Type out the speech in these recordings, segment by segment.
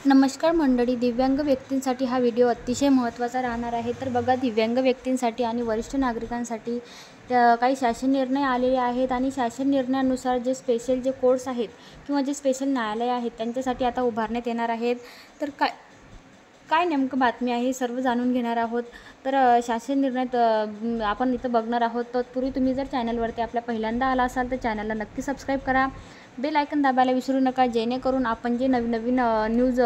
नमस्कार मंडळी, दिव्यांग व्यक्तींसाठी हा व्हिडिओ अतिशय महत्त्वाचा राहणार आहे। तर बघा, दिव्यांग व्यक्तींसाठी आणि वरिष्ठ नागरिकांसाठी काही शासन निर्णय आलेले आहेत आणि शासन निर्णयानुसार जे स्पेशल कोर्ट्स आहेत किंवा जे स्पेशल न्यायालय आहेत त्यांच्यासाठी आता उभारण्यात येणार आहेत। तर काय नेमकं बातमी आहे सर्व जाणून घेणार आहोत। तर शासन निर्णय आपण इथं बघणार आहोत। तत्पूर्वी तुम्ही जर चॅनलवरती आपल्या पहिल्यांदा आला असाल तर चॅनलला नक्की सबस्क्राईब करा, बेल आयकन दाबायला विसरू नका, जेणेकरून आपण जे नवीन न्यूज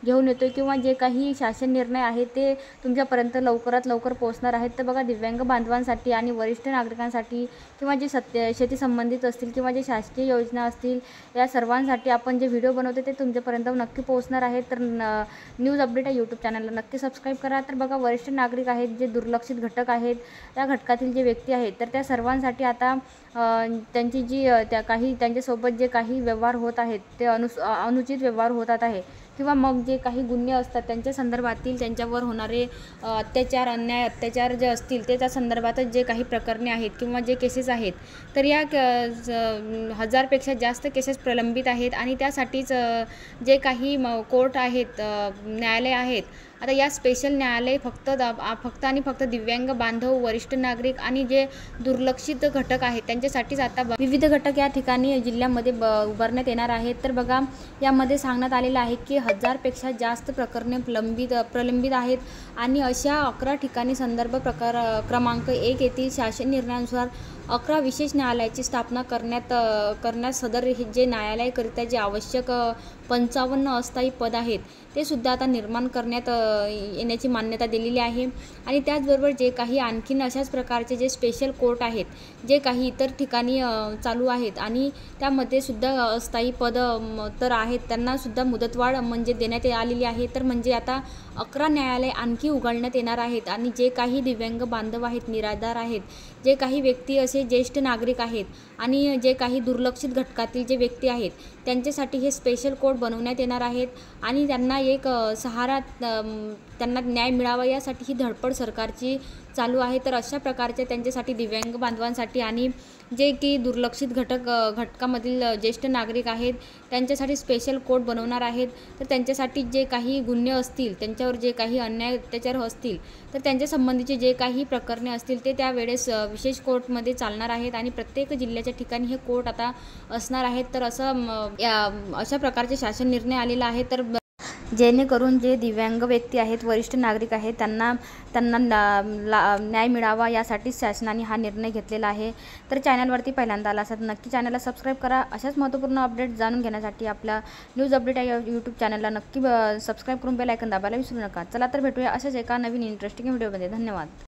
घेऊन येतो किंवा जे काही शासन निर्णय आहेत ते तुमच्यापर्यंत लवकरात लवकर पोहोचणार आहेत। तर बघा, दिव्यांग बांधवांसाठी आणि वरिष्ठ नागरिकांसाठी किंवा जे शेती संबंधित असतील किंवा जे शासकीय योजना असतील, या सर्वांसाठी आपण जे व्हिडिओ बनवतो ते तुमच्यापर्यंत नक्की पोहोचणार आहेत। तर न्यूज अपडेट या यूट्यूब चॅनलला नक्की सबस्क्राईब करा। तर बघा, वरिष्ठ नागरिक आहेत, जे दुर्लक्षित घटक आहेत, त्या घटकातील जे व्यक्ती आहेत तर त्या सर्वांसाठी आता त्यांची जी त्यांच्यासोबत जे काही व्यवहार होत आहेत ते अनुचित व्यवहार होतात आहे किंवा मग जे काही गुन्हे असतात त्यांच्या संदर्भातील त्यांच्यावर होणारे अन्याय अत्याचार जे असतील ते त्या संदर्भातच जे काही प्रकरणे आहेत किंवा जे केसेस आहेत, तर या 1000पेक्षा जास्त केसेस प्रलंबित आहेत आणि त्यासाठीच जे काही कोर्ट आहेत, न्यायालय आहेत, आता या स्पेशल न्यायालय फक्त आणि फक्त दिव्यांग बांधव, वरिष्ठ नागरिक आणि जे दुर्लक्षित घटक आहेत त्यांच्यासाठीच आता विविध घटक या ठिकाणी जिल्ह्यामध्ये उभारण्यात येणार आहेत। तर बघा, यामध्ये सांगण्यात आलेलं आहे की 1000पेक्षा जास्त प्रकरणे प्रलंबित आहेत आणि अशा 11 ठिकाणी संदर्भ क्रमांक 1 येथील शासन निर्णयानुसार 11 विशेष न्यायालयाची स्थापना करण्यास सदर जे न्यायालयाकरिता जे आवश्यक 55 अस्थायी पद आहेत ते सुद्धा आता निर्माण करण्यात येण्याची मान्यता दिलेली आहे। आणि त्याचबरोबर जे काही आणखीन अशाच प्रकारचे जे स्पेशल कोर्ट आहेत, जे काही इतर ठिकाणी चालू आहेत आणि त्यामध्ये सुद्धा अस्थायी पद तर आहेत, त्यांना सुद्धा मुदतवाढ म्हणजे देण्यात आलेली आहे। तर म्हणजे आता 11 न्यायालय आणखी उघडण्यात येणार आहेत आणि जे काही दिव्यांग बांधव आहेत, निराधार आहेत, जे काही व्यक्ती असे ज्येष्ठ नागरिक आहेत आणि जे काही दुर्लक्षित घटकातील जे व्यक्ती आहेत त्यांच्यासाठी हे स्पेशल कोर्ट बनवण्यात येणार आहेत आणि त्यांना एक सहारा, त्यांना न्याय मिळावा यासाठी ही धडपड सरकारची चालू आहे। तर अशा प्रकारचे त्यांच्यासाठी दिव्यांग बांधवांसाठी आणि जे की दुर्लक्षित घटकामधील ज्येष्ठ नागरिक आहेत त्यांच्यासाठी स्पेशल कोर्ट बनवणार आहेत। तर त्यांच्यासाठी जे काही गुन्हे असतील, त्यांच्यावर जे काही अन्याय अत्याचार असतील, तर त्यांच्या संबंधीचे जे काही प्रकरणे असतील ते त्यावेळेस विशेष कोर्टमध्ये चालणार आहेत आणि प्रत्येक जिल्ह्याच्या ठिकाणी हे कोर्ट आता असणार आहेत। तर अशा प्रकारचे शासन निर्णय आलेला आहे। तर जेणेकरून जे दिव्यांग व्यक्ती आहेत, वरिष्ठ नागरिक आहेत, त्यांना न्याय मिळावा यासाठी शासनाने हा निर्णय घेतलेला आहे। तर चॅनलवरती पहिल्यांदा आला असाल तर नक्की चॅनलला सबस्क्राईब करा। अशाच महत्त्वपूर्ण अपडेट जाणून घेण्यासाठी आपल्या न्यूज अपडेट या यूट्यूब चॅनलला नक्की सबस्क्राईब करून बेल आयकन दाबायला विसरू नका। चला तर भेटूया अशाच एका नवीन इंटरेस्टिंग व्हिडिओमध्ये। धन्यवाद।